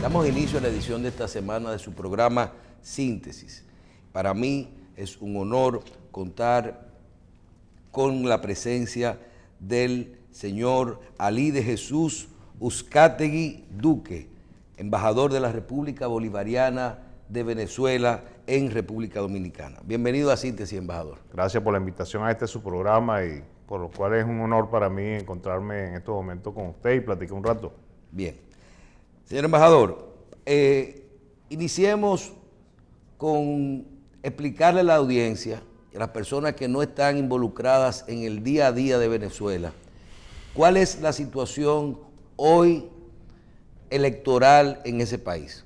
Damos inicio a la edición de esta semana de su programa Síntesis. Para mí es un honor contar con la presencia del señor Alí de Jesús Uzcategui Duque, embajador de la República Bolivariana de Venezuela en República Dominicana. Bienvenido a Síntesis, embajador. Gracias por la invitación a su programa y por lo cual es un honor para mí encontrarme en estos momentos con usted y platicar un rato. Bien. Señor embajador, iniciemos con explicarle a la audiencia y a las personas que no están involucradas en el día a día de Venezuela, cuál es la situación hoy electoral en ese país.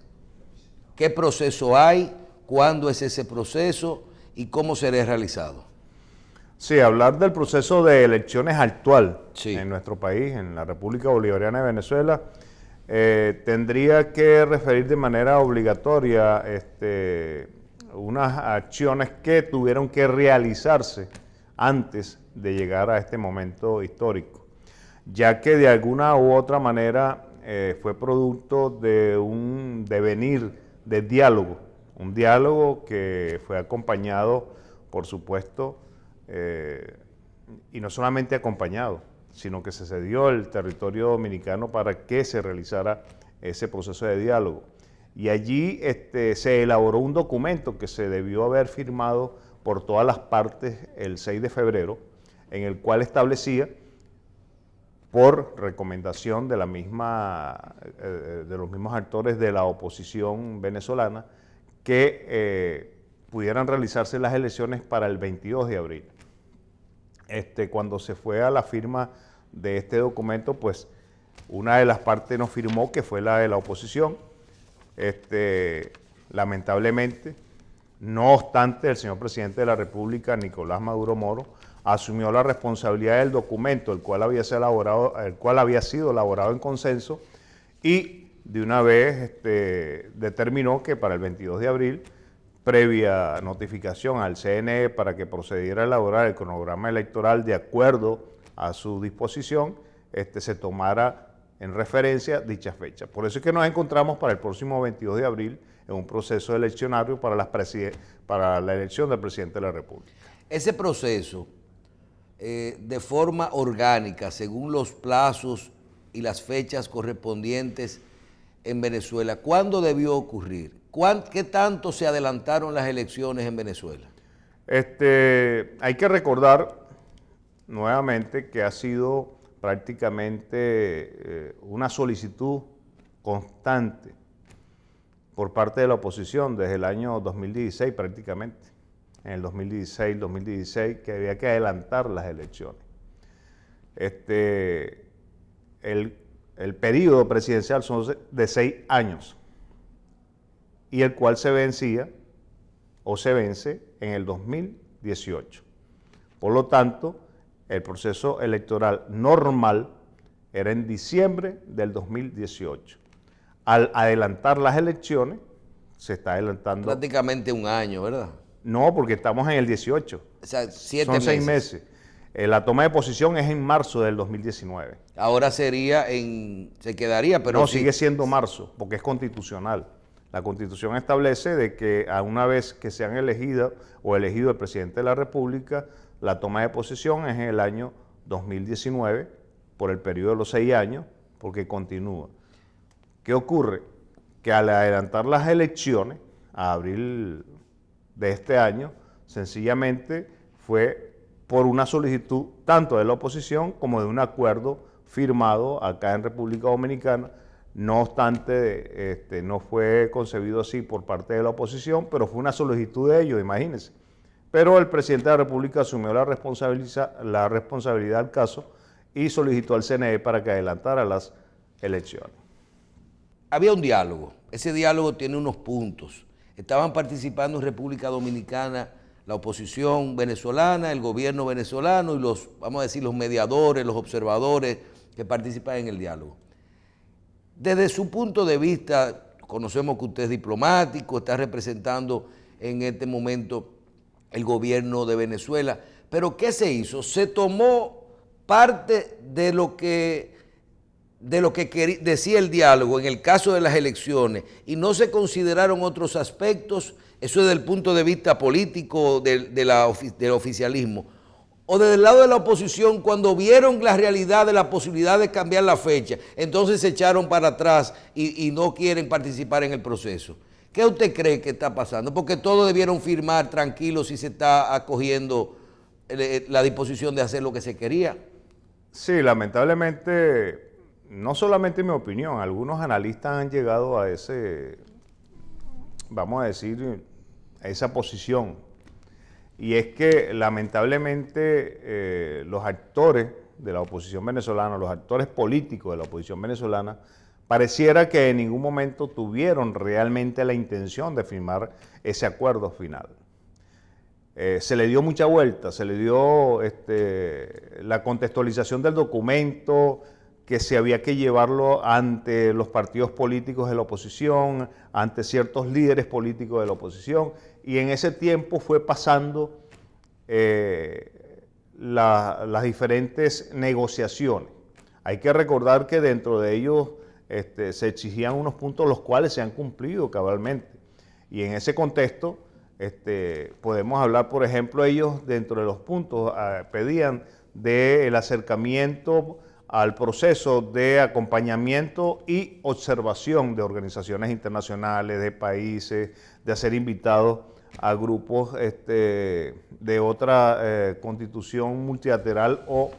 ¿Qué proceso hay? ¿Cuándo es ese proceso? ¿Y cómo será realizado? Sí, hablar del proceso de elecciones actual Sí. en nuestro país, en la República Bolivariana de Venezuela, tendría que referir de manera obligatoria unas acciones que tuvieron que realizarse antes de llegar a este momento histórico, ya que de alguna u otra manera fue producto de un devenir de diálogo, un diálogo que fue acompañado, por supuesto, y no solamente acompañado, sino que se cedió el territorio dominicano para que se realizara ese proceso de diálogo. Y allí se elaboró un documento que se debió haber firmado por todas las partes el 6 de febrero, en el cual establecía, por recomendación de, de los mismos actores de la oposición venezolana, que pudieran realizarse las elecciones para el 22 de abril. Cuando se fue a la firma de este documento, pues una de las partes no firmó, que fue la de la oposición. Lamentablemente, no obstante, el señor presidente de la República, Nicolás Maduro Moro, asumió la responsabilidad del documento, el cual había sido elaborado en consenso, y de una vez determinó que para el 22 de abril, previa notificación al CNE para que procediera a elaborar el cronograma electoral de acuerdo a su disposición, se tomara en referencia dicha fecha. Por eso es que nos encontramos para el próximo 22 de abril en un proceso eleccionario para la elección del presidente de la República. Ese proceso, de forma orgánica, según los plazos y las fechas correspondientes en Venezuela, ¿cuándo debió ocurrir? ¿Qué tanto se adelantaron las elecciones en Venezuela? Hay que recordar nuevamente que ha sido prácticamente una solicitud constante por parte de la oposición desde el año 2016 prácticamente, en el 2016, que había que adelantar las elecciones. El periodo presidencial son de 6 años y el cual se vencía o se vence en el 2018. Por lo tanto, el proceso electoral normal era en diciembre del 2018. Al adelantar las elecciones, se está adelantando... Prácticamente un año, ¿verdad? No, porque estamos en el 18. O sea, 7 Son meses. 6 meses. La toma de posición es en marzo del 2019. Ahora se quedaría, pero no, sí. Sigue siendo marzo, porque es constitucional. La Constitución establece de que a una vez que sean elegido el presidente de la República, la toma de posesión es en el año 2019, por el periodo de los 6 años, porque continúa. ¿Qué ocurre? Que al adelantar las elecciones, a abril de este año, sencillamente fue por una solicitud tanto de la oposición como de un acuerdo firmado acá en República Dominicana. No obstante, no fue concebido así por parte de la oposición, pero fue una solicitud de ellos, imagínense. Pero el presidente de la República asumió la responsabilidad del caso y solicitó al CNE para que adelantara las elecciones. Había un diálogo. Ese diálogo tiene unos puntos. Estaban participando en República Dominicana la oposición venezolana, el gobierno venezolano y los, vamos a decir, los mediadores, los observadores que participan en el diálogo. Desde su punto de vista, conocemos que usted es diplomático, está representando en este momento el gobierno de Venezuela, pero ¿qué se hizo? Se tomó parte de lo que de lo que decía el diálogo en el caso de las elecciones y no se consideraron otros aspectos, eso es desde el punto de vista político del oficialismo, o desde el lado de la oposición, cuando vieron la realidad de la posibilidad de cambiar la fecha, entonces se echaron para atrás y no quieren participar en el proceso. ¿Qué usted cree que está pasando? Porque todos debieron firmar tranquilos si se está acogiendo la disposición de hacer lo que se quería. Sí, lamentablemente, no solamente mi opinión, algunos analistas han llegado a ese, vamos a decir, a esa posición. Y es que lamentablemente los actores de la oposición venezolana, los actores políticos de la oposición venezolana, pareciera que en ningún momento tuvieron realmente la intención de firmar ese acuerdo final. Se le dio mucha vuelta, se le dio la contextualización del documento, que se había que llevarlo ante los partidos políticos de la oposición, ante ciertos líderes políticos de la oposición, y en ese tiempo fue pasando las diferentes negociaciones. Hay que recordar que dentro de ellos se exigían unos puntos los cuales se han cumplido cabalmente, y en ese contexto podemos hablar, por ejemplo, ellos dentro de los puntos pedían del acercamiento al proceso de acompañamiento y observación de organizaciones internacionales, de países, de ser invitados a grupos de otra constitución multilateral o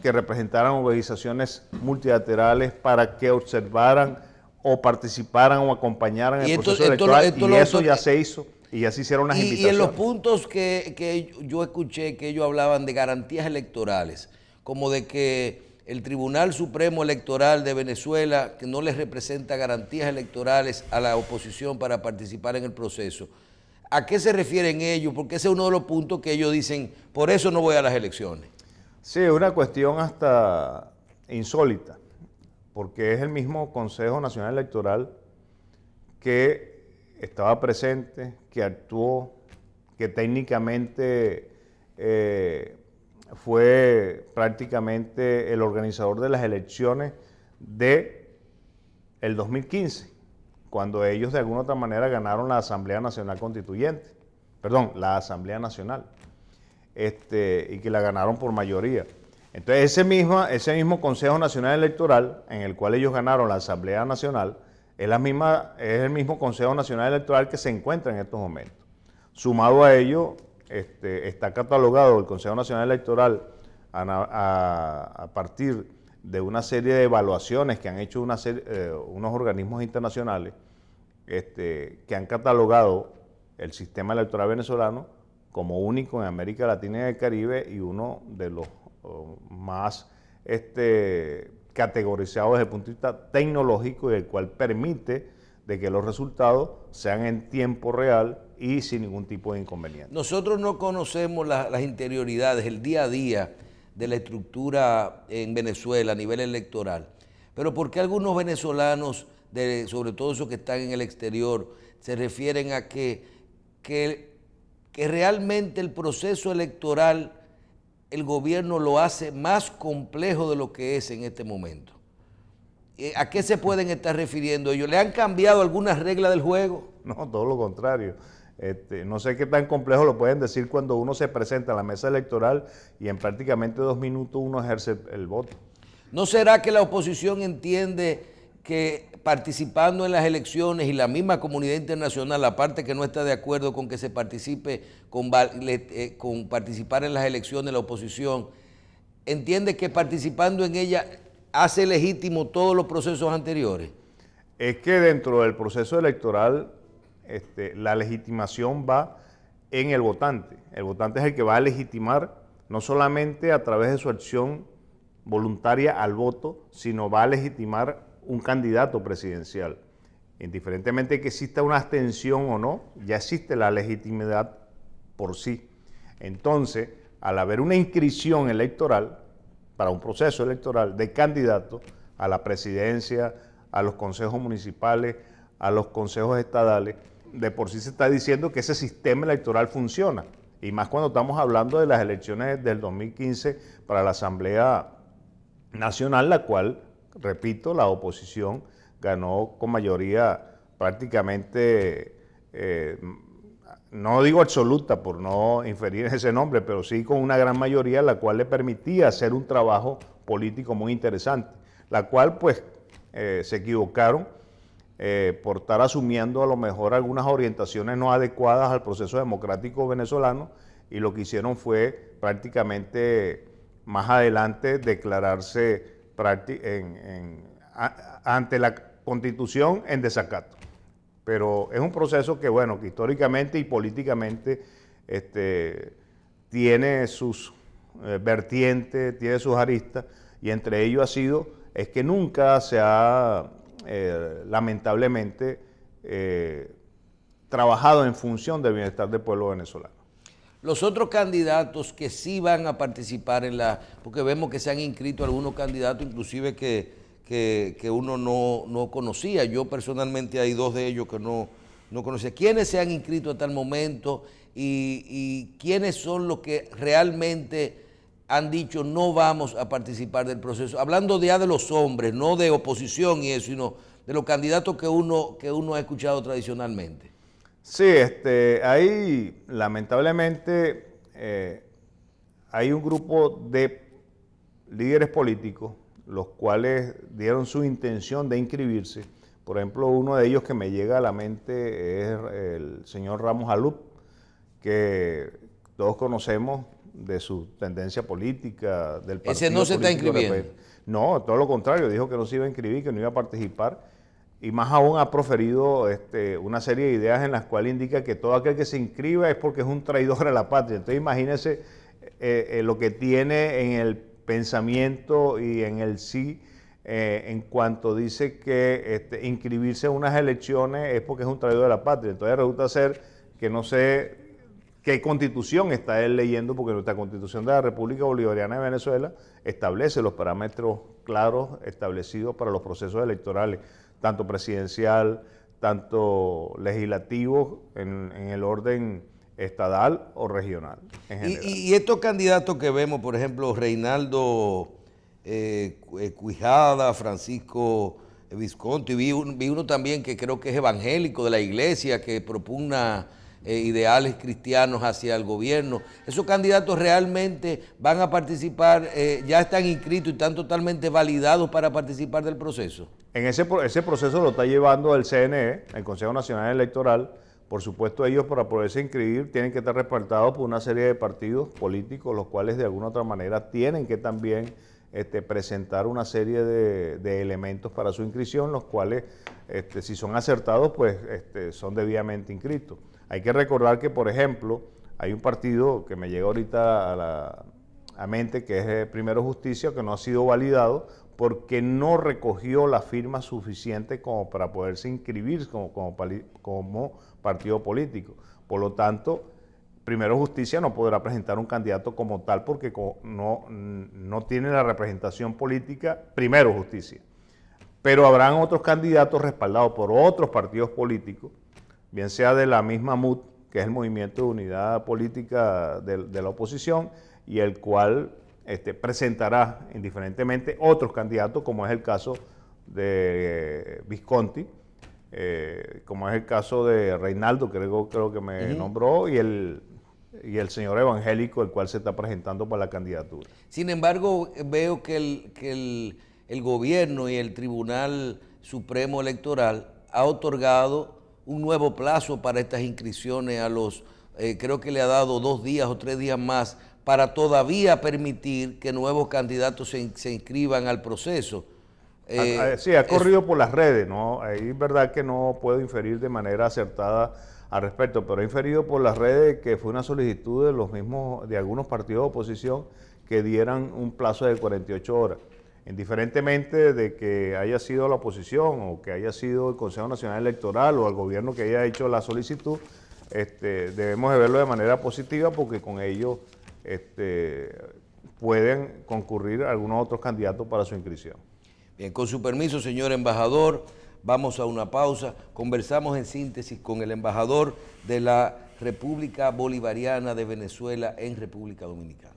que representaran organizaciones multilaterales para que observaran o participaran o acompañaran en el proceso electoral, y eso ya se hizo. Y así hicieron unas invitaciones. Y en los puntos que yo escuché que ellos hablaban de garantías electorales, como de que el Tribunal Supremo Electoral de Venezuela, que no les representa garantías electorales a la oposición para participar en el proceso. ¿A qué se refieren ellos? Porque ese es uno de los puntos que ellos dicen, por eso no voy a las elecciones. Sí, es una cuestión hasta insólita, porque es el mismo Consejo Nacional Electoral que estaba presente, que actuó, que técnicamente fue prácticamente el organizador de las elecciones del 2015, cuando ellos de alguna otra manera ganaron la Asamblea Nacional Constituyente, perdón, la Asamblea Nacional, y que la ganaron por mayoría. Entonces ese mismo Consejo Nacional Electoral, en el cual ellos ganaron la Asamblea Nacional, es el mismo Consejo Nacional Electoral que se encuentra en estos momentos. Sumado a ello, está catalogado el Consejo Nacional Electoral a partir de una serie de evaluaciones que han hecho unos organismos internacionales que han catalogado el sistema electoral venezolano como único en América Latina y el Caribe y uno de los más categorizados desde el punto de vista tecnológico y el cual permite de que los resultados sean en tiempo real y sin ningún tipo de inconveniente. Nosotros no conocemos las interioridades, el día a día de la estructura en Venezuela a nivel electoral, pero ¿por qué algunos venezolanos, sobre todo esos que están en el exterior, se refieren a que realmente el proceso electoral el gobierno lo hace más complejo de lo que es en este momento? ¿A qué se pueden estar refiriendo ellos? ¿Le han cambiado algunas reglas del juego? No, todo lo contrario. No sé qué tan complejo lo pueden decir cuando uno se presenta a la mesa electoral y en prácticamente 2 minutos uno ejerce el voto. ¿No será que la oposición entiende que participando en las elecciones y la misma comunidad internacional, la parte que no está de acuerdo con que se participe, con participar en las elecciones, la oposición, entiende que participando en ella hace legítimo todos los procesos anteriores? Es que dentro del proceso electoral la legitimación va en el votante. El votante es el que va a legitimar no solamente a través de su acción voluntaria al voto, sino va a legitimar un candidato presidencial. Indiferentemente de que exista una abstención o no, ya existe la legitimidad por sí. Entonces, al haber una inscripción electoral, para un proceso electoral de candidato a la presidencia, a los consejos municipales, a los consejos estadales, de por sí se está diciendo que ese sistema electoral funciona. Y más cuando estamos hablando de las elecciones del 2015 para la Asamblea Nacional, la cual repito, la oposición ganó con mayoría prácticamente, no digo absoluta por no inferir ese nombre, pero sí con una gran mayoría, la cual le permitía hacer un trabajo político muy interesante, la cual pues se equivocaron por estar asumiendo a lo mejor algunas orientaciones no adecuadas al proceso democrático venezolano, y lo que hicieron fue prácticamente más adelante declararse ante la Constitución en desacato. Pero es un proceso que, bueno, que históricamente y políticamente tiene sus vertientes, tiene sus aristas, y entre ellos ha sido, es que nunca se ha, lamentablemente, trabajado en función del bienestar del pueblo venezolano. Los otros candidatos que sí van a participar porque vemos que se han inscrito algunos candidatos, inclusive que uno no conocía. Yo personalmente hay dos de ellos que no conocía. ¿Quiénes se han inscrito hasta el momento y quiénes son los que realmente han dicho no vamos a participar del proceso? Hablando ya de los hombres, no de oposición y eso, sino de los candidatos que uno ha escuchado tradicionalmente. Sí, hay lamentablemente hay un grupo de líderes políticos los cuales dieron su intención de inscribirse. Por ejemplo, uno de ellos que me llega a la mente es el señor Ramos Alup, que todos conocemos de su tendencia política, del partido. Ese no se está inscribiendo. No, todo lo contrario, dijo que no se iba a inscribir, que no iba a participar. Y más aún ha proferido una serie de ideas en las cuales indica que todo aquel que se inscriba es porque es un traidor a la patria. Entonces imagínense lo que tiene en el pensamiento y en el sí, en cuanto dice que inscribirse en unas elecciones es porque es un traidor de la patria. Entonces resulta ser que no sé qué constitución está él leyendo, porque nuestra Constitución de la República Bolivariana de Venezuela establece los parámetros claros establecidos para los procesos electorales, tanto presidencial, tanto legislativo, en el orden estadal o regional. Y estos candidatos que vemos, por ejemplo, Reinaldo Quijada, Francisco Visconti, vi uno también que creo que es evangélico de la iglesia, que propugna ideales cristianos hacia el gobierno. ¿Esos candidatos realmente van a participar, ya están inscritos y están totalmente validados para participar del proceso? En ese proceso lo está llevando el CNE, el Consejo Nacional Electoral. Por supuesto, ellos para poderse inscribir tienen que estar respaldados por una serie de partidos políticos, los cuales de alguna u otra manera tienen que también presentar una serie de elementos para su inscripción, los cuales, si son acertados, pues son debidamente inscritos. Hay que recordar que, por ejemplo, hay un partido que me llega ahorita a mente, que es Primero Justicia, que no ha sido validado porque no recogió la firma suficiente como para poderse inscribir como partido político. Por lo tanto, Primero Justicia no podrá presentar un candidato como tal porque no tiene la representación política Primero Justicia. Pero habrán otros candidatos respaldados por otros partidos políticos, bien sea de la misma MUD, que es el Movimiento de Unidad Política de la oposición, y el cual presentará indiferentemente otros candidatos, como es el caso de Visconti, como es el caso de Reinaldo, creo que me nombró, y el señor evangélico, el cual se está presentando para la candidatura. Sin embargo, veo que el gobierno y el Tribunal Supremo Electoral ha otorgado un nuevo plazo para estas inscripciones a los, creo que le ha dado 2 días o 3 días más para todavía permitir que nuevos candidatos se inscriban al proceso. Sí, ha corrido por las redes, ¿no? Ahí es verdad que no puedo inferir de manera acertada al respecto, pero he inferido por las redes que fue una solicitud de algunos partidos de oposición que dieran un plazo de 48 horas. Indiferentemente de que haya sido la oposición o que haya sido el Consejo Nacional Electoral o el gobierno que haya hecho la solicitud, debemos de verlo de manera positiva porque con ello pueden concurrir algunos otros candidatos para su inscripción. Bien, con su permiso, señor embajador, vamos a una pausa. Conversamos en síntesis con el embajador de la República Bolivariana de Venezuela en República Dominicana.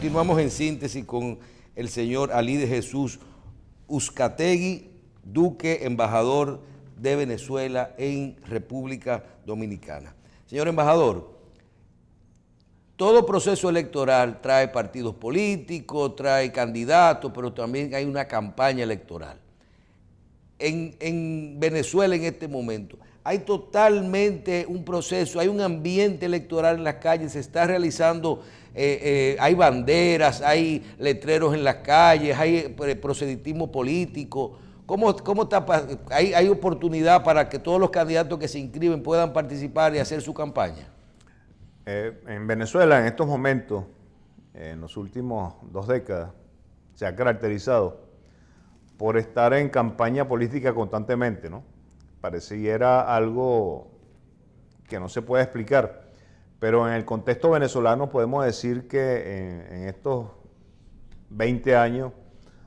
Continuamos en síntesis con el señor Alí de Jesús Uzcategui, Duque, embajador de Venezuela en República Dominicana. Señor embajador, todo proceso electoral trae partidos políticos, trae candidatos, pero también hay una campaña electoral. En Venezuela en este momento hay totalmente un proceso, hay un ambiente electoral en las calles, se está realizando, hay banderas, hay letreros en las calles, hay proselitismo político. ¿Cómo está? ¿Hay oportunidad para que todos los candidatos que se inscriben puedan participar y hacer su campaña? En Venezuela, en estos momentos, en los últimos 2 décadas, se ha caracterizado por estar en campaña política constantemente, ¿no? Pareciera algo que no se puede explicar, pero en el contexto venezolano podemos decir que en estos 20 años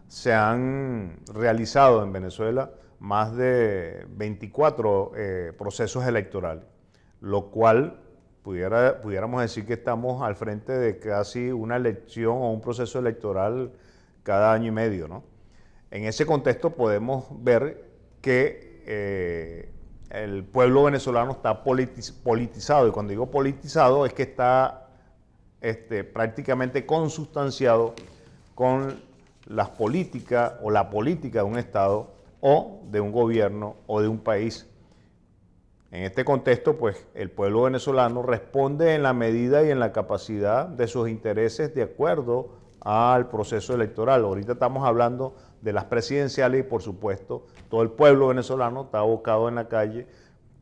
se han realizado en Venezuela más de 24 procesos electorales, lo cual pudiéramos decir que estamos al frente de casi una elección o un proceso electoral cada año y medio, ¿no? En ese contexto podemos ver que el pueblo venezolano está politizado, y cuando digo politizado es que está prácticamente consustanciado con las políticas o la política de un Estado o de un gobierno o de un país. En este contexto, pues, el pueblo venezolano responde en la medida y en la capacidad de sus intereses de acuerdo al proceso electoral. Ahorita estamos hablando de las presidenciales y, por supuesto, todo el pueblo venezolano está abocado en la calle,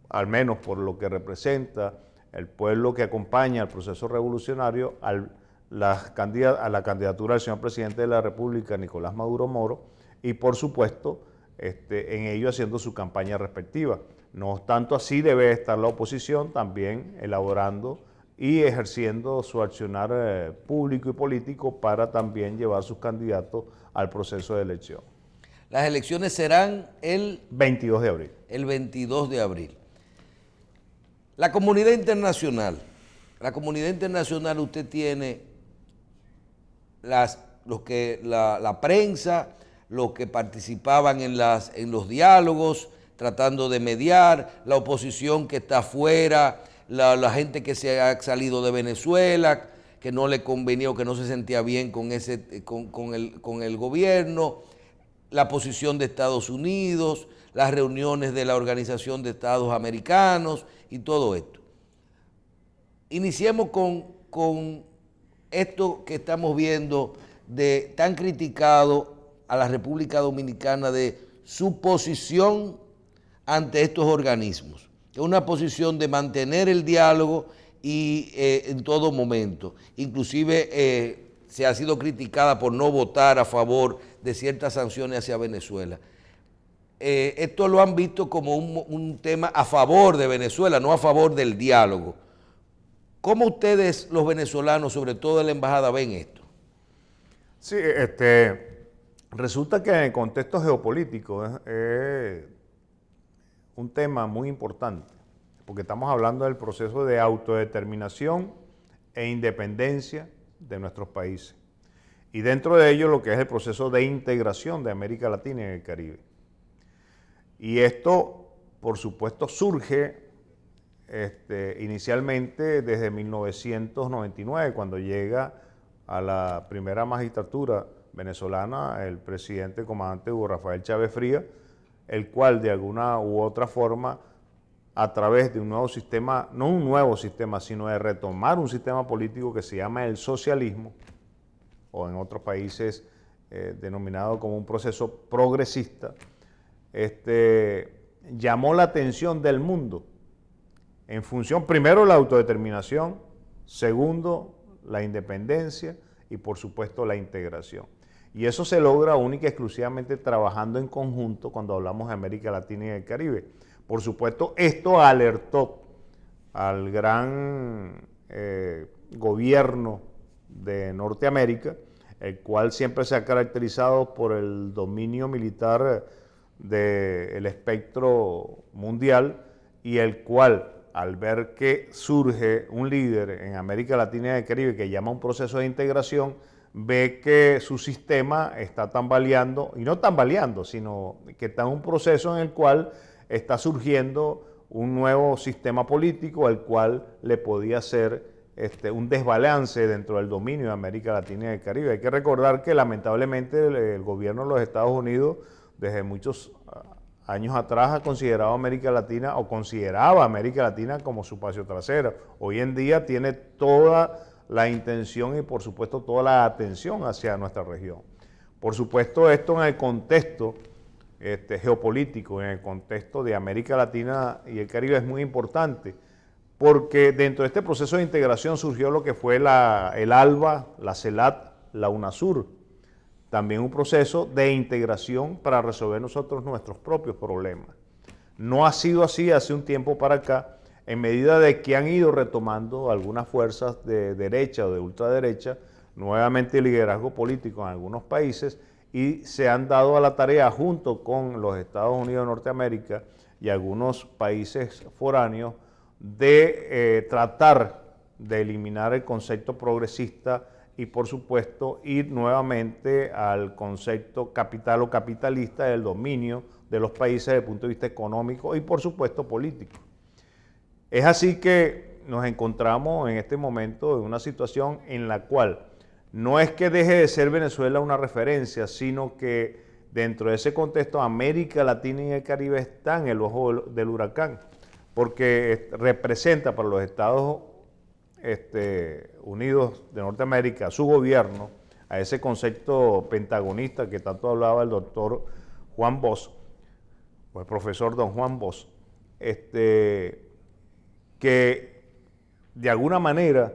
al menos por lo que representa el pueblo que acompaña al proceso revolucionario, a la candidatura del señor presidente de la República, Nicolás Maduro Moro, y, por supuesto, en ello haciendo su campaña respectiva. No obstante, así debe estar la oposición también elaborando y ejerciendo su accionar público y político para también llevar sus candidatos al proceso de elección. Las elecciones serán el 22 de abril. El 22 de abril. La comunidad internacional, usted tiene la prensa, los que participaban en los diálogos, tratando de mediar, la oposición que está afuera, la gente que se ha salido de Venezuela, que no le convenía o que no se sentía bien con el gobierno, la posición de Estados Unidos, las reuniones de la Organización de Estados Americanos y todo esto. Iniciemos con esto que estamos viendo de tan criticado a la República Dominicana de su posición ante estos organismos. Es una posición de mantener el diálogo y en todo momento. Inclusive se ha sido criticada por no votar a favor de ciertas sanciones hacia Venezuela. Esto lo han visto como un tema a favor de Venezuela, no a favor del diálogo. ¿Cómo ustedes, los venezolanos, sobre todo en la embajada, ven esto? Sí, resulta que en el contexto geopolítico es un tema muy importante, porque estamos hablando del proceso de autodeterminación e independencia de nuestros países. Y dentro de ello lo que es el proceso de integración de América Latina y el Caribe. Y esto, por supuesto, surge inicialmente desde 1999, cuando llega a la primera magistratura venezolana el presidente comandante Hugo Rafael Chávez Frías, el cual de alguna u otra forma, a través de un nuevo sistema, no un nuevo sistema, sino de retomar un sistema político que se llama el socialismo, o en otros países denominado como un proceso progresista, llamó la atención del mundo en función, primero, la autodeterminación, segundo, la independencia y, por supuesto, la integración. Y eso se logra única y exclusivamente trabajando en conjunto cuando hablamos de América Latina y el Caribe. Por supuesto, esto alertó al gran gobierno de Norteamérica, el cual siempre se ha caracterizado por el dominio militar del espectro mundial, y el cual, al ver que surge un líder en América Latina y el Caribe que llama un proceso de integración, ve que su sistema está tambaleando, y no tambaleando, sino que está en un proceso en el cual está surgiendo un nuevo sistema político al cual le podía ser un desbalance dentro del dominio de América Latina y el Caribe. Hay que recordar que lamentablemente el gobierno de los Estados Unidos desde muchos años atrás ha considerado América Latina o consideraba América Latina como su patio trasero. Hoy en día tiene toda la intención y por supuesto toda la atención hacia nuestra región. Por supuesto esto en el contexto geopolítico, en el contexto de América Latina y el Caribe es muy importante porque dentro de este proceso de integración surgió lo que fue el ALBA, la CELAC, la UNASUR, también un proceso de integración para resolver nosotros nuestros propios problemas. No ha sido así hace un tiempo para acá, en medida de que han ido retomando algunas fuerzas de derecha o de ultraderecha, nuevamente el liderazgo político en algunos países, y se han dado a la tarea junto con los Estados Unidos de Norteamérica y algunos países foráneos de tratar de eliminar el concepto progresista y por supuesto ir nuevamente al concepto capital o capitalista del dominio de los países desde el punto de vista económico y por supuesto político. Es así que nos encontramos en este momento en una situación en la cual no es que deje de ser Venezuela una referencia, sino que dentro de ese contexto América Latina y el Caribe están en el ojo del huracán, porque representa para los Estados Unidos de Norteamérica, su gobierno, a ese concepto pentagonista que tanto hablaba el doctor Juan Bosch, o el profesor don Juan Bosch, que de alguna manera,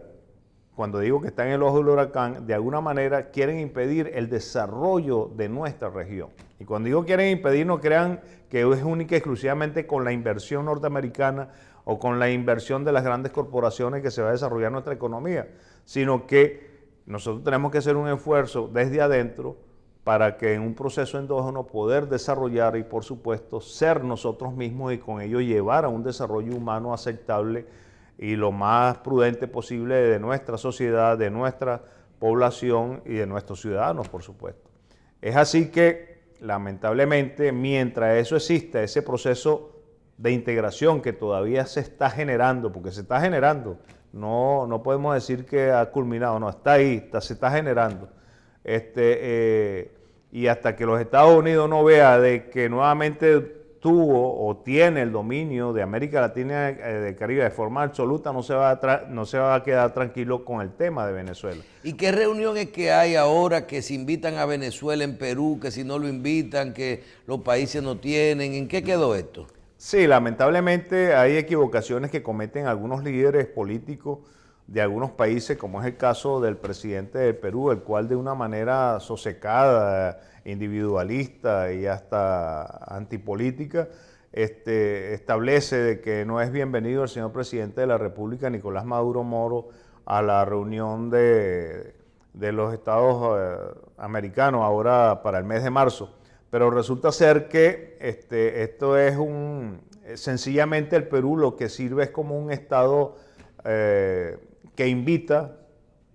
cuando digo que está en el ojo del huracán, de alguna manera quieren impedir el desarrollo de nuestra región. Y cuando digo quieren impedir, no crean que es única y exclusivamente con la inversión norteamericana o con la inversión de las grandes corporaciones que se va a desarrollar nuestra economía, sino que nosotros tenemos que hacer un esfuerzo desde adentro para que en un proceso endógeno poder desarrollar y por supuesto ser nosotros mismos y con ello llevar a un desarrollo humano aceptable y lo más prudente posible de nuestra sociedad, de nuestra población y de nuestros ciudadanos, por supuesto. Es así que, lamentablemente, mientras eso exista, ese proceso de integración que todavía se está generando, porque se está generando, no podemos decir que ha culminado, no, está ahí, se está generando. Y hasta que los Estados Unidos no vea de que nuevamente tuvo o tiene el dominio de América Latina y del Caribe de forma absoluta, no se va a quedar tranquilo con el tema de Venezuela. ¿Y qué reunión es que hay ahora que se invitan a Venezuela en Perú, que si no lo invitan, que los países no tienen? ¿En qué quedó esto? Sí, lamentablemente hay equivocaciones que cometen algunos líderes políticos de algunos países, como es el caso del presidente del Perú, el cual de una manera sosecada, individualista y hasta antipolítica, establece de que no es bienvenido el señor presidente de la República, Nicolás Maduro Moro, a la reunión de los Estados americanos ahora para el mes de marzo. Pero resulta ser que esto es sencillamente el Perú lo que sirve es como un Estado que invita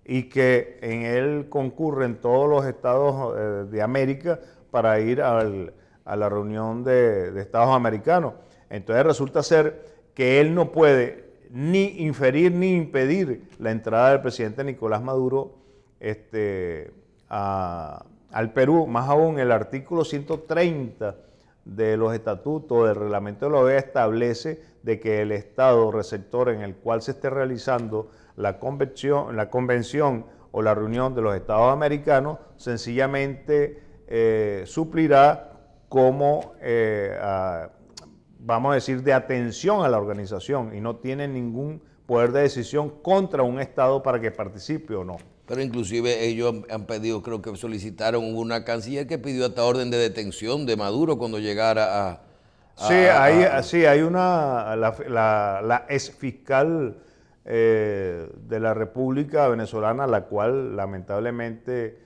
y que en él concurren todos los estados de América para ir a la reunión de estados americanos. Entonces resulta ser que él no puede ni inferir ni impedir la entrada del presidente Nicolás Maduro al Perú. Más aún, el artículo 130 de los estatutos del reglamento de la OEA establece de que el estado receptor en el cual se esté realizando la convención o la reunión de los estados americanos sencillamente suplirá como, vamos a decir, de atención a la organización y no tiene ningún poder de decisión contra un estado para que participe o no. Pero inclusive ellos han pedido, creo que solicitaron una canciller que pidió hasta orden de detención de Maduro cuando llegara hay una, la ex fiscal de la República Venezolana, la cual lamentablemente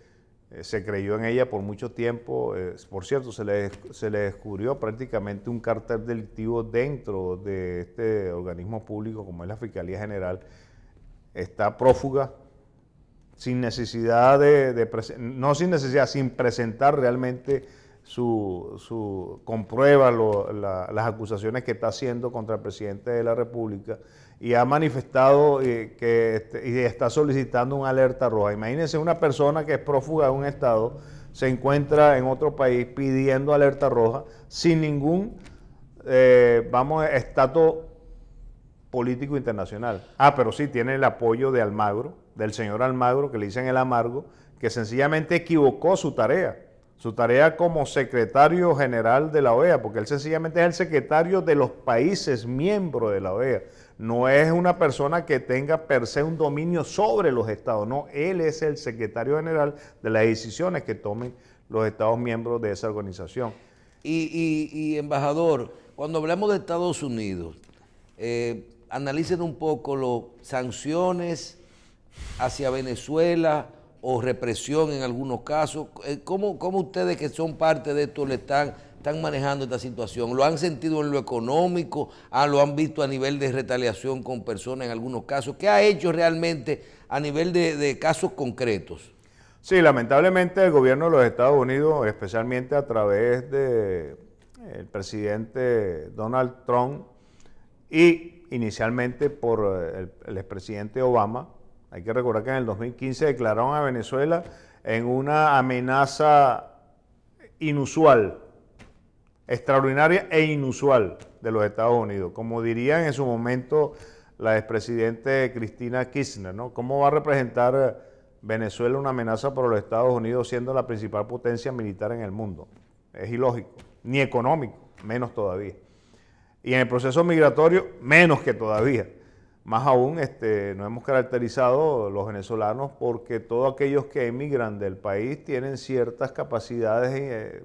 se creyó en ella por mucho tiempo. Por cierto, se le descubrió prácticamente un cártel delictivo dentro de este organismo público como es la Fiscalía General. Está prófuga, sin necesidad sin presentar realmente comprueba las acusaciones que está haciendo contra el presidente de la República, y ha manifestado y está solicitando una alerta roja. Imagínense una persona que es prófuga de un estado, se encuentra en otro país pidiendo alerta roja sin ningún estatus político internacional. Pero sí tiene el apoyo de Almagro, del señor Almagro, que le dicen el amargo, que sencillamente equivocó su tarea como secretario general de la OEA, porque él sencillamente es el secretario de los países miembros de la OEA. No es una persona que tenga per se un dominio sobre los estados, no, él es el secretario general de las decisiones que tomen los estados miembros de esa organización. Y embajador, cuando hablamos de Estados Unidos, analicen un poco las sanciones hacia Venezuela o represión en algunos casos. ¿Cómo ustedes, que son parte de esto, le están manejando esta situación? ¿Lo han sentido en lo económico? ¿Lo han visto a nivel de retaliación con personas en algunos casos? ¿Qué ha hecho realmente a nivel de casos concretos? Sí, lamentablemente el gobierno de los Estados Unidos, especialmente a través del presidente Donald Trump y inicialmente por el expresidente Obama, hay que recordar que en el 2015 declararon a Venezuela en una amenaza inusual, extraordinaria e inusual de los Estados Unidos. Como dirían en su momento la expresidente Cristina Kirchner, ¿no? ¿Cómo va a representar Venezuela una amenaza para los Estados Unidos siendo la principal potencia militar en el mundo? Es ilógico, ni económico, menos todavía. Y en el proceso migratorio, menos que todavía. Más aún, nos hemos caracterizado los venezolanos porque todos aquellos que emigran del país tienen ciertas capacidades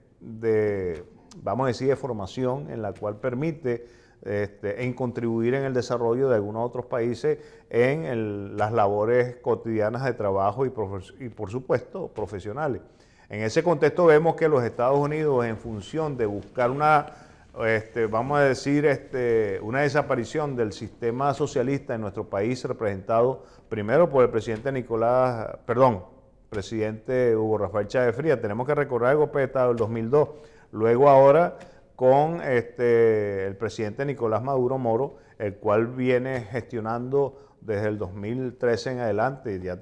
vamos a decir, de formación, en la cual permite en contribuir en el desarrollo de algunos otros países en las labores cotidianas de trabajo y por supuesto profesionales. En ese contexto vemos que los Estados Unidos, en función de buscar vamos a decir, una desaparición del sistema socialista en nuestro país, representado primero por el presidente Hugo Rafael Chávez Frías. Tenemos que recordar el golpe de Estado del 2002, luego ahora con el presidente Nicolás Maduro Moro, el cual viene gestionando desde el 2013 en adelante. Ya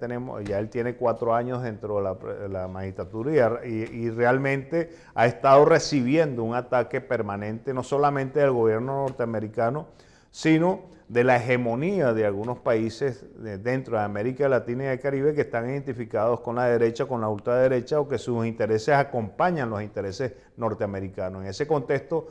él tiene 4 años dentro de la magistratura y realmente ha estado recibiendo un ataque permanente, no solamente del gobierno norteamericano, sino de la hegemonía de algunos países dentro de América Latina y el Caribe, que están identificados con la derecha, con la ultraderecha, o que sus intereses acompañan los intereses norteamericanos. En ese contexto,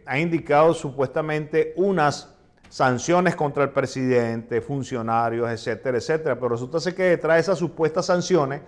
ha indicado supuestamente unas sanciones contra el presidente, funcionarios, etcétera, etcétera, pero resulta ser que detrás de esas supuestas sanciones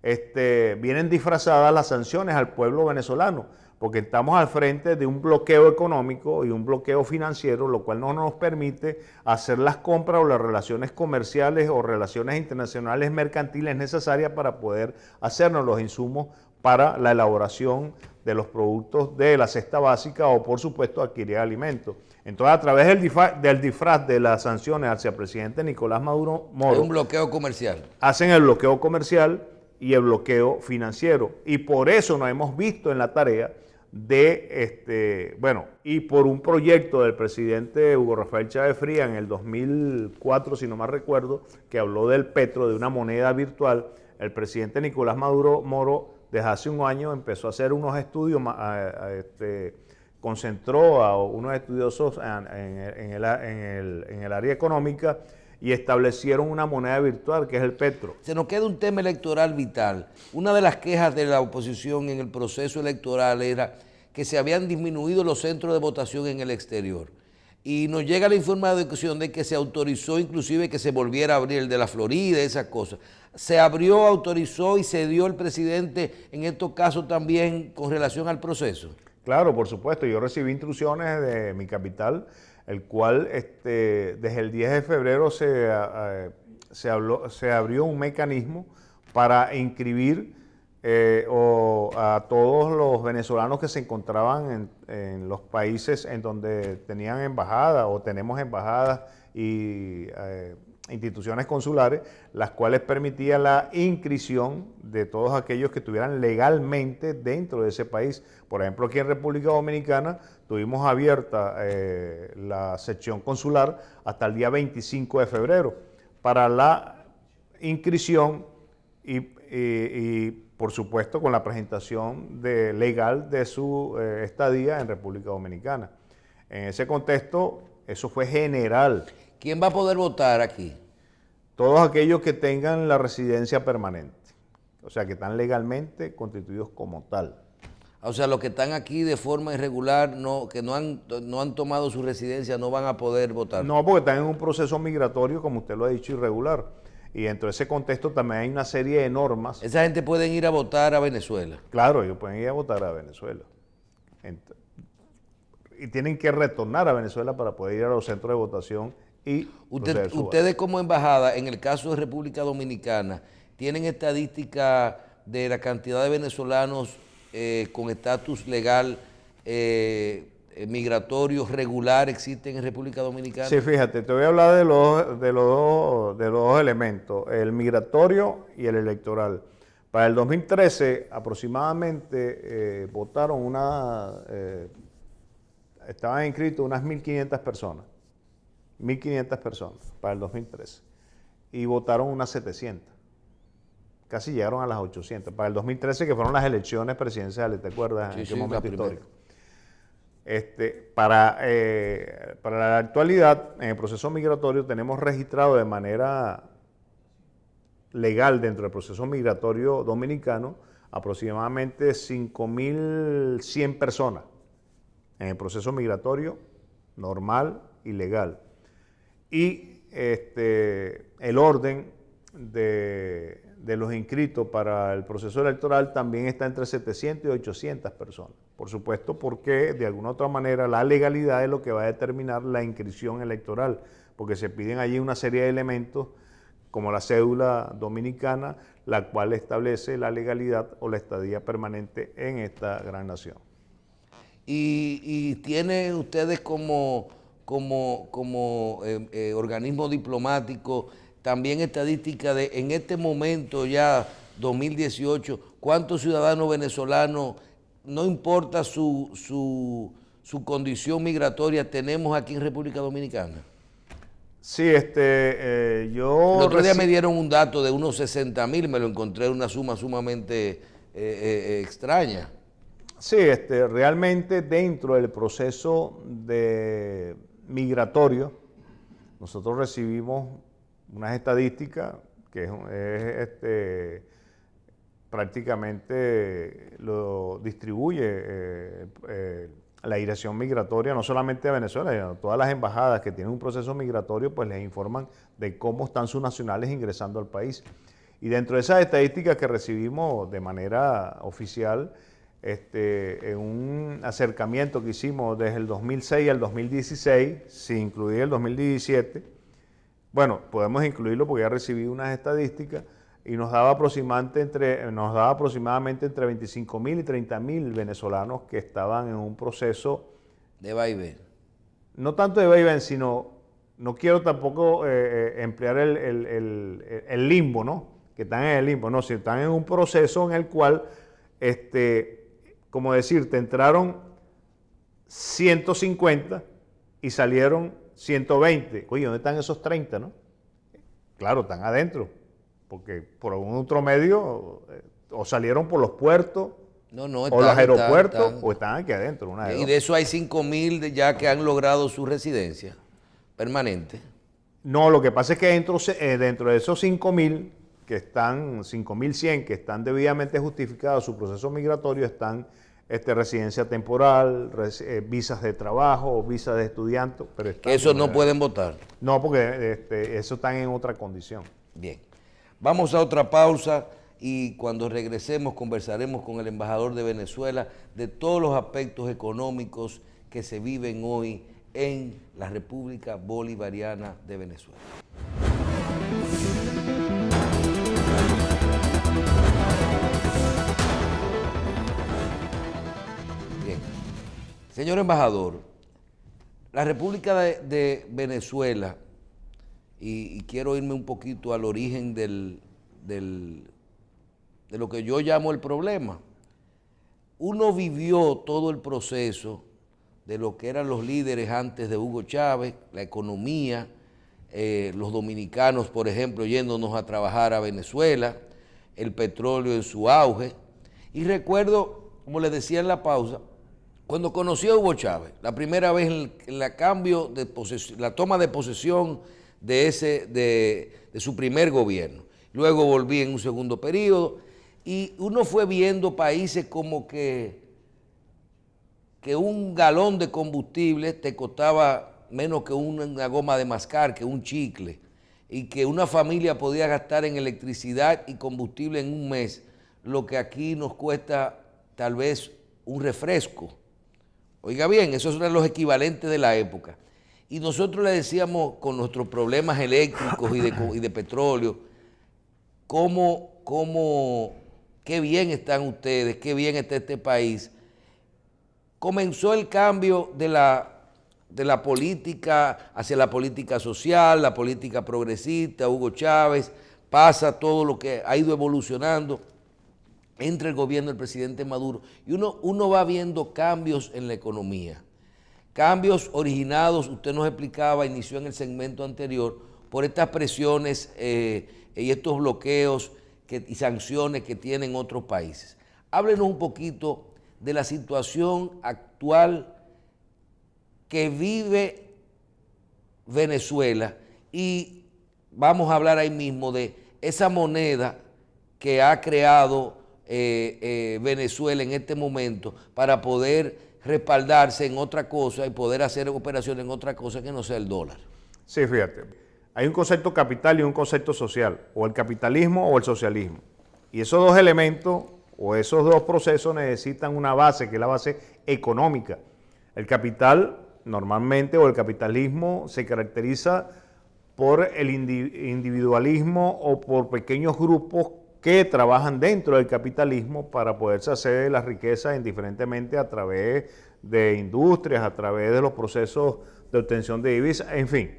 vienen disfrazadas las sanciones al pueblo venezolano, porque estamos al frente de un bloqueo económico y un bloqueo financiero, lo cual no nos permite hacer las compras o las relaciones comerciales o relaciones internacionales mercantiles necesarias para poder hacernos los insumos para la elaboración de los productos de la cesta básica o, por supuesto, adquirir alimentos. Entonces, a través del disfraz de las sanciones hacia el presidente Nicolás Maduro Moro, hay un bloqueo comercial. Hacen el bloqueo comercial y el bloqueo financiero. Y por eso nos hemos visto en la tarea y por un proyecto del presidente Hugo Rafael Chávez Frías en el 2004, si no mal recuerdo, que habló del petro, de una moneda virtual, el presidente Nicolás Maduro Moro desde hace un año empezó a hacer unos estudios, concentró a unos estudiosos en el área económica y establecieron una moneda virtual que es el petro. Se nos queda un tema electoral vital. Una de las quejas de la oposición en el proceso electoral era que se habían disminuido los centros de votación en el exterior. Y nos llega la información de que se autorizó inclusive que se volviera a abrir el de la Florida, esas cosas. Se abrió, autorizó y se dio el presidente en estos casos también con relación al proceso. Claro, por supuesto. Yo recibí instrucciones de mi capital, el cual desde el 10 de febrero se abrió un mecanismo para inscribir a todos los venezolanos que se encontraban en los países en donde tenían embajadas o tenemos embajadas y instituciones consulares, las cuales permitían la inscripción de todos aquellos que estuvieran legalmente dentro de ese país. Por ejemplo, aquí en República Dominicana tuvimos abierta la sección consular hasta el día 25 de febrero para la inscripción y por supuesto con la presentación legal de su estadía en República Dominicana. En ese contexto, eso fue general. ¿Quién va a poder votar aquí? Todos aquellos que tengan la residencia permanente, o sea, que están legalmente constituidos como tal. O sea, los que están aquí de forma irregular, que no han tomado su residencia, no van a poder votar. No, porque están en un proceso migratorio, como usted lo ha dicho, irregular. Y dentro de ese contexto también hay una serie de normas. Esa gente puede ir a votar a Venezuela. Claro, ellos pueden ir a votar a Venezuela. Y tienen que retornar a Venezuela para poder ir a los centros de votación. Y ustedes como embajada, en el caso de República Dominicana, ¿tienen estadística de la cantidad de venezolanos con estatus legal migratorio regular existen en República Dominicana? Sí, fíjate, te voy a hablar de los dos elementos, el migratorio y el electoral. Para el 2013 aproximadamente votaron estaban inscritos unas 1.500 personas. 1.500 personas para el 2013 y votaron unas 700, casi llegaron a las 800 para el 2013, que fueron las elecciones presidenciales, ¿te acuerdas? Sí, en sí, ese momento la histórico. Para la actualidad, en el proceso migratorio tenemos registrado de manera legal dentro del proceso migratorio dominicano aproximadamente 5.100 personas en el proceso migratorio normal y legal. Y el orden de los inscritos para el proceso electoral también está entre 700 y 800 personas. Por supuesto, porque de alguna otra manera la legalidad es lo que va a determinar la inscripción electoral, porque se piden allí una serie de elementos como la cédula dominicana, la cual establece la legalidad o la estadía permanente en esta gran nación. Y tienen ustedes como organismo diplomático también estadística de en este momento ya 2018, cuántos ciudadanos venezolanos, no importa su condición migratoria, tenemos aquí en República Dominicana? Sí, yo... El otro día me dieron un dato de unos 60.000, me lo encontré en una suma sumamente extraña. Sí, realmente dentro del proceso migratorio, nosotros recibimos unas estadísticas que prácticamente lo distribuye la dirección migratoria, no solamente de Venezuela, sino todas las embajadas que tienen un proceso migratorio, pues les informan de cómo están sus nacionales ingresando al país. Y dentro de esas estadísticas que recibimos de manera oficial, en un acercamiento que hicimos desde el 2006 al 2016, sin incluir el 2017, bueno, podemos incluirlo porque ya recibí unas estadísticas y nos daba aproximadamente entre 25.000 y 30.000 venezolanos que estaban en un proceso de vaivén. No tanto de vaivén, sino, no quiero tampoco emplear el limbo, ¿no? Que están en el limbo, no, si están en un proceso en el cual, como decirte, entraron 150 y salieron 120. Oye, ¿dónde están esos 30, no? Claro, están adentro, porque por algún otro medio o salieron por los puertos o los aeropuertos o están aquí adentro. Y de eso hay 5.000 ya que han logrado su residencia permanente. No, lo que pasa es que dentro de esos 5.000 que están, 5.100 que están debidamente justificados su proceso migratorio, están residencia temporal, visas de trabajo, visas de estudiante. Pero esos no pueden votar. No, porque eso están en otra condición. Bien. Vamos a otra pausa y cuando regresemos conversaremos con el embajador de Venezuela de todos los aspectos económicos que se viven hoy en la República Bolivariana de Venezuela. Bien. Señor embajador, la República de Venezuela y quiero irme un poquito al origen de lo que yo llamo el problema. Uno vivió todo el proceso de lo que eran los líderes antes de Hugo Chávez, la economía, los dominicanos, por ejemplo, yéndonos a trabajar a Venezuela, el petróleo en su auge. Y recuerdo, como les decía en la pausa, cuando conocí a Hugo Chávez, la primera vez en la cambio de posesión, la toma de posesión de su primer gobierno. Luego volví en un segundo periodo y uno fue viendo países como que un galón de combustible te costaba menos que una goma de mascar, que un chicle, y que una familia podía gastar en electricidad y combustible en un mes lo que aquí nos cuesta tal vez un refresco. Oiga bien, esos eran los equivalentes de la época. Y nosotros le decíamos con nuestros problemas eléctricos y de petróleo, qué bien están ustedes, qué bien está este país. Comenzó el cambio de la política hacia la política social, la política progresista, Hugo Chávez, pasa todo lo que ha ido evolucionando entre el gobierno del presidente Maduro y uno va viendo cambios en la economía. Cambios originados, usted nos explicaba, inició en el segmento anterior, por estas presiones y estos bloqueos y sanciones que tienen otros países. Háblenos un poquito de la situación actual que vive Venezuela y vamos a hablar ahí mismo de esa moneda que ha creado Venezuela en este momento para poder respaldarse en otra cosa y poder hacer operaciones en otra cosa que no sea el dólar. Sí, fíjate, hay un concepto capital y un concepto social, o el capitalismo o el socialismo. Y esos dos elementos o esos dos procesos necesitan una base, que es la base económica. El capital normalmente, o el capitalismo, se caracteriza por el individualismo o por pequeños grupos que trabajan dentro del capitalismo para poderse hacer la riqueza indiferentemente a través de industrias, a través de los procesos de obtención de divisas, en fin.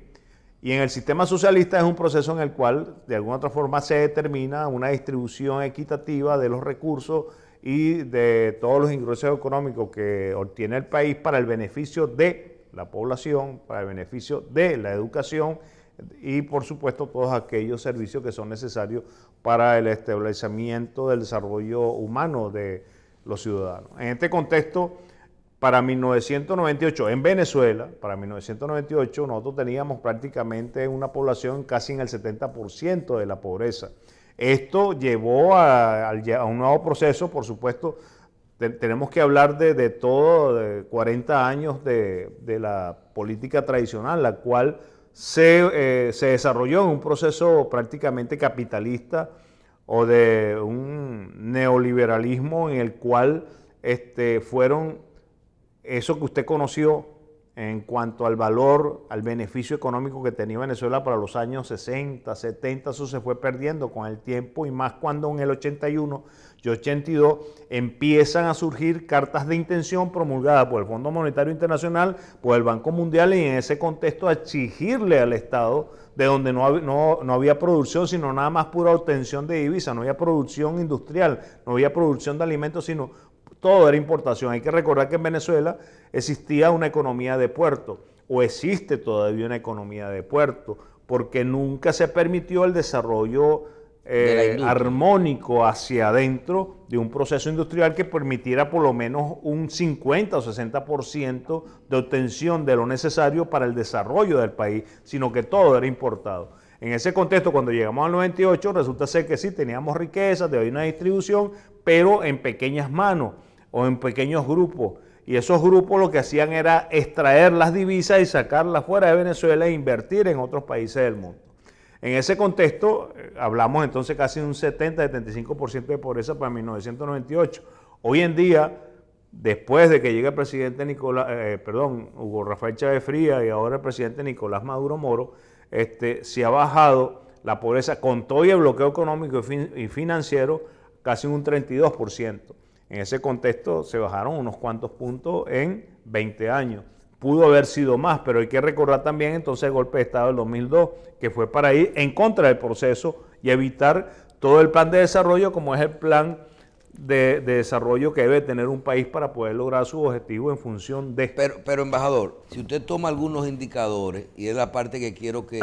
Y en el sistema socialista es un proceso en el cual de alguna otra forma se determina una distribución equitativa de los recursos y de todos los ingresos económicos que obtiene el país para el beneficio de la población, para el beneficio de la educación y por supuesto todos aquellos servicios que son necesarios para el establecimiento del desarrollo humano de los ciudadanos. En este contexto, para 1998, en Venezuela, para 1998 nosotros teníamos prácticamente una población casi en el 70% de la pobreza. Esto llevó a un nuevo proceso, por supuesto. Tenemos que hablar de todo, de 40 años de la política tradicional, la cual se desarrolló en un proceso prácticamente capitalista o de un neoliberalismo en el cual fueron eso que usted conoció en cuanto al valor, al beneficio económico que tenía Venezuela para los años 60, 70, eso se fue perdiendo con el tiempo y más cuando en el 81 y 82 empiezan a surgir cartas de intención promulgadas por el Fondo Monetario Internacional, por el Banco Mundial y en ese contexto a exigirle al Estado de donde no había producción, sino nada más pura obtención de divisas, no había producción industrial, no había producción de alimentos, sino todo era importación. Hay que recordar que en Venezuela existía una economía de puerto, o existe todavía una economía de puerto, porque nunca se permitió el desarrollo armónico hacia adentro de un proceso industrial que permitiera por lo menos un 50 o 60% de obtención de lo necesario para el desarrollo del país, sino que todo era importado. En ese contexto, cuando llegamos al 98, resulta ser que sí, teníamos riquezas, había una distribución, pero en pequeñas manos o en pequeños grupos. Y esos grupos lo que hacían era extraer las divisas y sacarlas fuera de Venezuela e invertir en otros países del mundo. En ese contexto, hablamos entonces casi de un 70-75% de pobreza para 1998. Hoy en día, después de que llega el presidente Hugo Rafael Chávez Frías y ahora el presidente Nicolás Maduro Moro, se ha bajado la pobreza con todo y el bloqueo económico y financiero casi un 32%. En ese contexto se bajaron unos cuantos puntos en 20 años. pudo haber sido más, pero hay que recordar también entonces el golpe de Estado del 2002, que fue para ir en contra del proceso y evitar todo el plan de desarrollo como es el plan de desarrollo que debe tener un país para poder lograr sus objetivos en función de... Pero embajador, si usted toma algunos indicadores, y es la parte que quiero que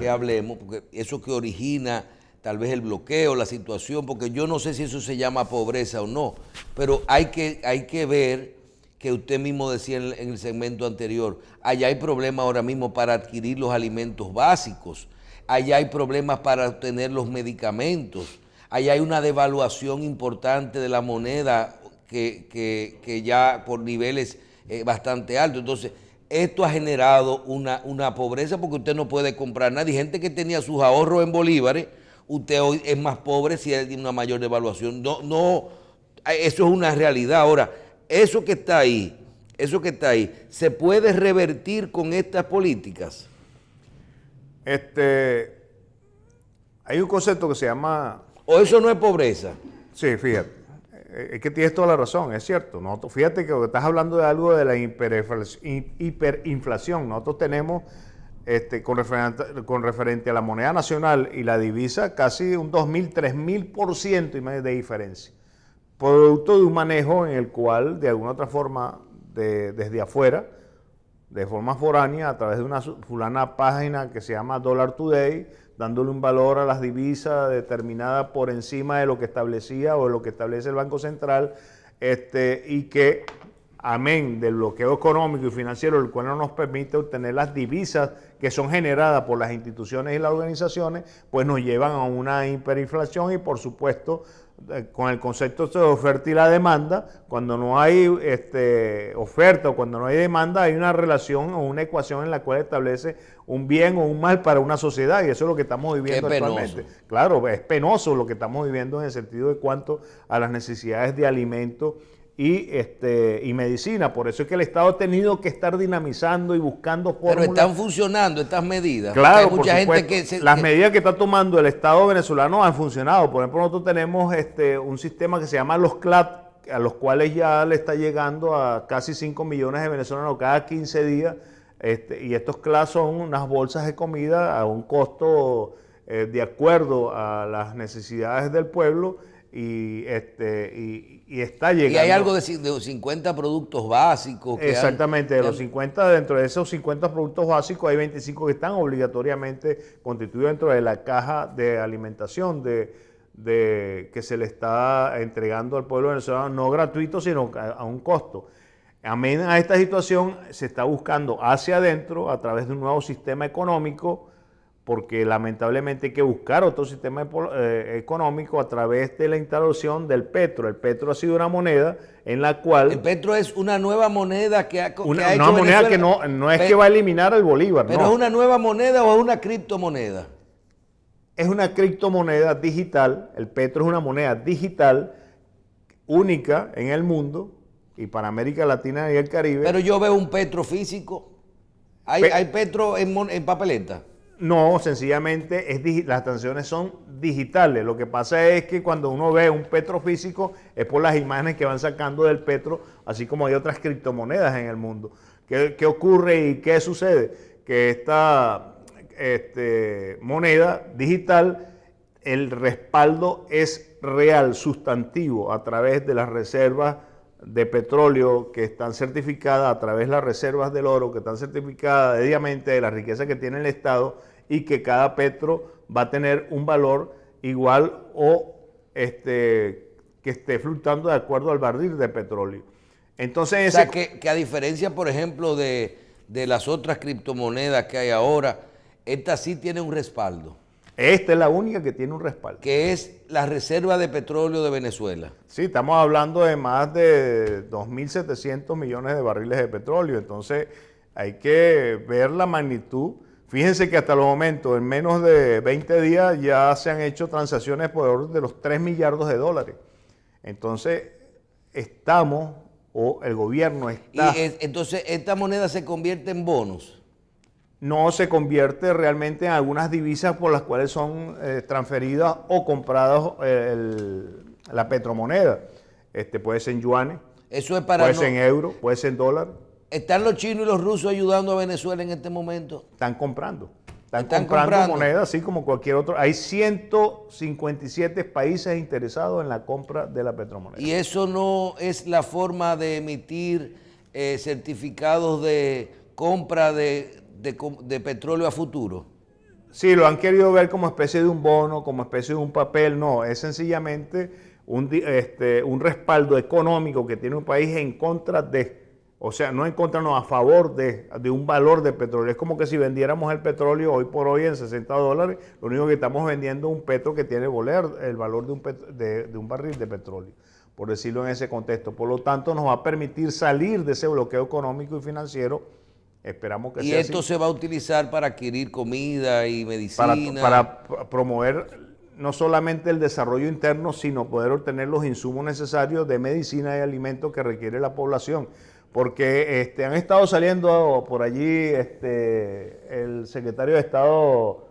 hablemos, porque eso que origina tal vez el bloqueo, la situación, porque yo no sé si eso se llama pobreza o no, pero hay que ver que usted mismo decía en el segmento anterior, allá hay problemas ahora mismo para adquirir los alimentos básicos, allá hay problemas para obtener los medicamentos, allá hay una devaluación importante de la moneda que ya por niveles bastante altos. Entonces, esto ha generado una pobreza porque usted no puede comprar nada. Y gente que tenía sus ahorros en bolívares, usted hoy es más pobre si hay una mayor devaluación. No, eso es una realidad. Ahora, eso que está ahí, ¿se puede revertir con estas políticas? Hay un concepto que se ama... ¿O eso no es pobreza? Sí, fíjate. Es que tienes toda la razón, es cierto. Nosotros, fíjate que estás hablando de algo de la hiperinflación. Nosotros tenemos, con referente a la moneda nacional y la divisa, casi un 2.000, 3.000% de diferencia. Producto de un manejo en el cual, de alguna otra forma, desde afuera, de forma foránea, a través de una fulana página que se llama Dollar Today, dándole un valor a las divisas determinada por encima de lo que establecía o de lo que establece el Banco Central, y que, amén del bloqueo económico y financiero, el cual no nos permite obtener las divisas que son generadas por las instituciones y las organizaciones, pues nos llevan a una hiperinflación y, por supuesto, con el concepto de oferta y la demanda, cuando no hay oferta o cuando no hay demanda, hay una relación o una ecuación en la cual establece un bien o un mal para una sociedad, y eso es lo que estamos viviendo actualmente. Claro, es penoso lo que estamos viviendo en el sentido de cuanto a las necesidades de alimento y medicina. Por eso es que el Estado ha tenido que estar dinamizando y buscando fórmulas. Pero están funcionando estas medidas. Claro, hay mucha gente que las medidas que está tomando el Estado venezolano han funcionado. Por ejemplo, nosotros tenemos un sistema que se llama los CLAT, a los cuales ya le está llegando a casi 5 millones de venezolanos cada 15 días. Y estos CLAT son unas bolsas de comida a un costo de acuerdo a las necesidades del pueblo. Y está llegando. Y hay algo de 50 productos básicos. Exactamente, de los 50, dentro de esos 50 productos básicos hay 25 que están obligatoriamente constituidos dentro de la caja de alimentación que se le está entregando al pueblo venezolano, no gratuito, sino a un costo. Amén a esta situación, se está buscando hacia adentro, a través de un nuevo sistema económico, porque lamentablemente hay que buscar otro sistema económico a través de la introducción del petro. El petro ha sido una moneda en la cual... El petro es una nueva moneda que ha hecho una moneda que no es que va a eliminar el bolívar. ¿Pero es una nueva moneda o es una criptomoneda? Es una criptomoneda digital. El petro es una moneda digital única en el mundo y para América Latina y el Caribe. Pero yo veo un petro físico. ¿Hay petro en papeleta? No, sencillamente las transacciones son digitales. Lo que pasa es que cuando uno ve un petro físico es por las imágenes que van sacando del petro, así como hay otras criptomonedas en el mundo. ¿Qué ocurre y qué sucede? Que esta moneda digital, el respaldo es real, sustantivo, a través de las reservas de petróleo que están certificadas, a través de las reservas del oro que están certificadas debidamente, de la riqueza que tiene el Estado, y que cada petro va a tener un valor igual o que esté fluctuando de acuerdo al barril de petróleo. Entonces, o sea, que a diferencia, por ejemplo, de las otras criptomonedas que hay ahora, esta sí tiene un respaldo. Esta es la única que tiene un respaldo. Que es la reserva de petróleo de Venezuela. Sí, estamos hablando de más de 2.700 millones de barriles de petróleo. Entonces, hay que ver la magnitud. Fíjense que hasta el momento, en menos de 20 días, ya se han hecho transacciones por orden de los 3 millardos de dólares. Entonces, el gobierno está... Y entonces, ¿esta moneda se convierte en bonos? No, se convierte realmente en algunas divisas por las cuales son transferidas o compradas la petromoneda. Puede ser en yuanes, Eso es para puede ser en euros, puede ser en dólar. ¿Están los chinos y los rusos ayudando a Venezuela en este momento? Están comprando. Están comprando moneda, así como cualquier otro. Hay 157 países interesados en la compra de la petromoneda. ¿Y eso no es la forma de emitir certificados de compra de petróleo a futuro? Sí, lo han querido ver como especie de un bono, como especie de un papel. No, es sencillamente un respaldo económico que tiene un país en contra de, o sea, no en contra, no, a favor de un valor de petróleo. Es como que si vendiéramos el petróleo hoy por hoy en $60, lo único que estamos vendiendo es un petro que tiene el valor de un barril de petróleo, por decirlo en ese contexto. Por lo tanto, nos va a permitir salir de ese bloqueo económico y financiero. Esperamos que y sea esto así. se va a utilizar para adquirir comida y medicina. Para promover no solamente el desarrollo interno, sino poder obtener los insumos necesarios de medicina y alimentos que requiere la población. Porque han estado saliendo por allí el secretario de Estado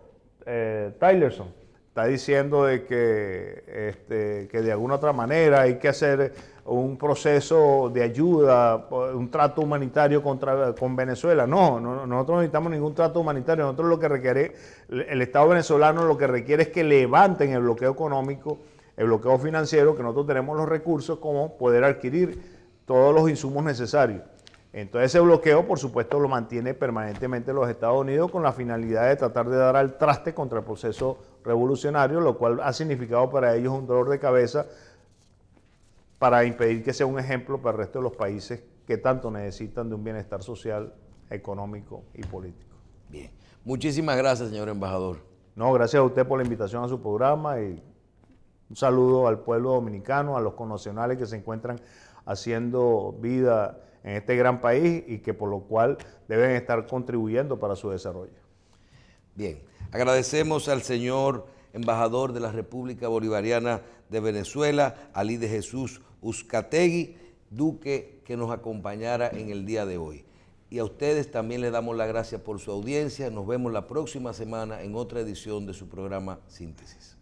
Tillerson está diciendo de que de alguna otra manera hay que hacer un proceso de ayuda, un trato humanitario con Venezuela. No, nosotros no necesitamos ningún trato humanitario. Nosotros lo que requiere, el Estado venezolano lo que requiere es que levanten el bloqueo económico, el bloqueo financiero, que nosotros tenemos los recursos como poder adquirir todos los insumos necesarios. Entonces ese bloqueo, por supuesto, lo mantiene permanentemente los Estados Unidos con la finalidad de tratar de dar al traste contra el proceso revolucionario, lo cual ha significado para ellos un dolor de cabeza para impedir que sea un ejemplo para el resto de los países que tanto necesitan de un bienestar social, económico y político. Bien. Muchísimas gracias, señor embajador. No, gracias a usted por la invitación a su programa y un saludo al pueblo dominicano, a los connacionales que se encuentran haciendo vida en este gran país y que por lo cual deben estar contribuyendo para su desarrollo. Bien, agradecemos al señor embajador de la República Bolivariana de Venezuela, Ali de Jesús Uzcategui, Duque, que nos acompañara en el día de hoy. Y a ustedes también les damos las gracias por su audiencia. Nos vemos la próxima semana en otra edición de su programa Síntesis.